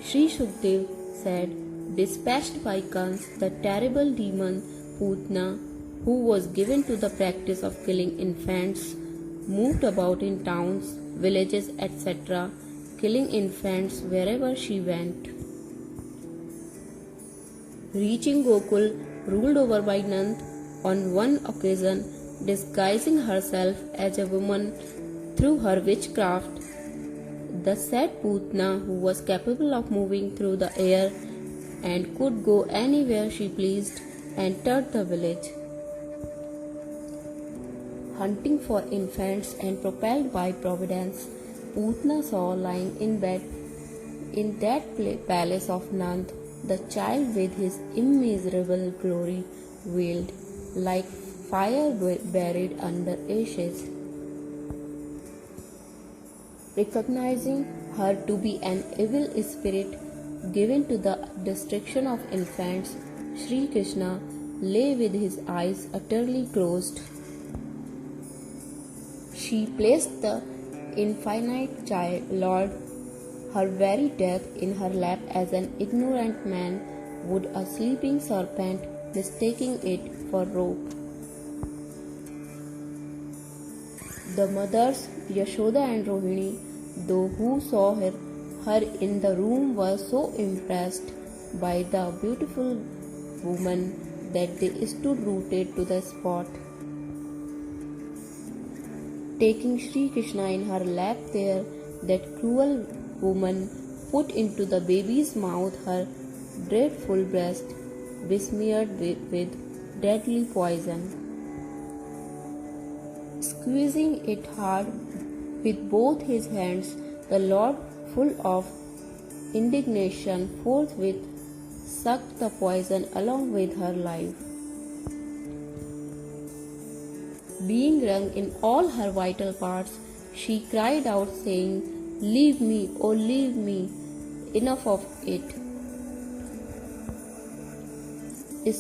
Sri Shukdev said, dispatched by Kans, the terrible demon Putna, who was given to the practice of killing infants, moved about in towns, villages, etc., killing infants wherever she went. Reaching Gokul, ruled over by Nand, on one occasion, disguising herself as a woman through her witchcraft, the said Putna, who was capable of moving through the air and could go anywhere she pleased, entered the village. Hunting for infants and propelled by Providence, Putna saw lying in bed in that palace of Nand the child with his immeasurable glory veiled like fire buried under ashes. Recognizing her to be an evil spirit given to the destruction of infants, Sri Krishna lay with his eyes utterly closed. She placed the infinite child, Lord, her very death, in her lap as an ignorant man would a sleeping serpent, mistaking it for rope. The mothers, Yashoda and Rohini, though who saw her in the room, were so impressed by the beautiful woman that they stood rooted to the spot. Taking Sri Krishna in her lap there, that cruel woman put into the baby's mouth her dreadful breast, besmeared with deadly poison. Squeezing it hard with both his hands, the Lord, full of indignation, forthwith sucked the poison along with her life. Being wrung in all her vital parts, she cried out, saying, "Leave me, oh leave me, enough of it."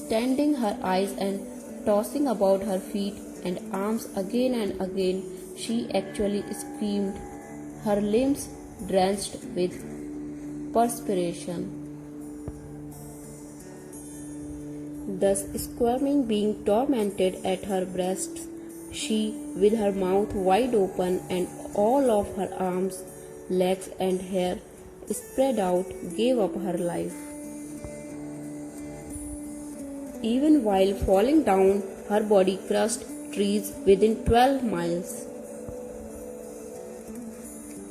Standing her eyes and tossing about her feet and arms again and again, she actually screamed, her limbs drenched with perspiration. Thus squirming, being tormented at her breasts, she, with her mouth wide open and all of her arms, legs and hair spread out, gave up her life. Even while falling down, her body crushed trees within 12 miles.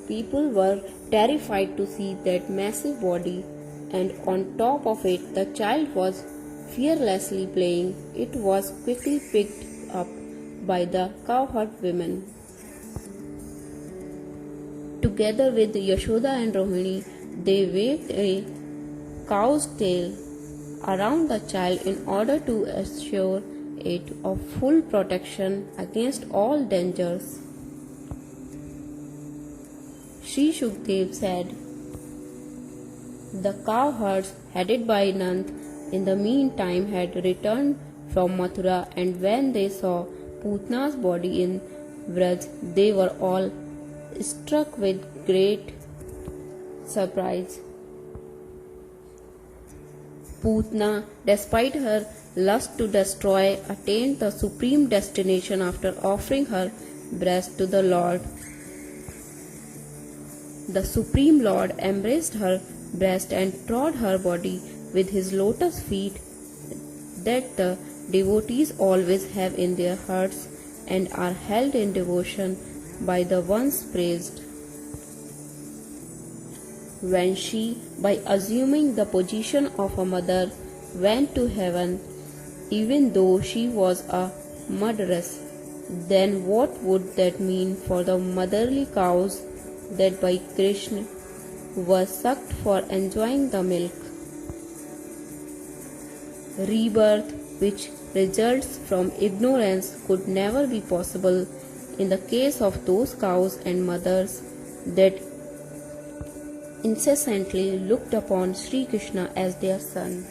People were terrified to see that massive body, and on top of it the child was fearlessly playing. It was quickly picked up by the cowherd women. Together with Yashoda and Rohini, they waved a cow's tail around the child in order to assure it of full protection against all dangers. Sri Shukdev said, the cowherds headed by Nand in the meantime had returned from Mathura, and when they saw Putna's body in Vadh, they were all struck with great surprise. Putna, despite her lust to destroy, attained the supreme destination after offering her breast to the Lord. The Supreme Lord embraced her breast and trod her body with his lotus feet that the devotees always have in their hearts and are held in devotion by the ones praised. When she, by assuming the position of a mother, went to heaven, even though she was a murderess, then what would that mean for the motherly cows that by Krishna were sucked for enjoying the milk? Rebirth, which results from ignorance, could never be possible in the case of those cows and mothers that incessantly looked upon Sri Krishna as their son.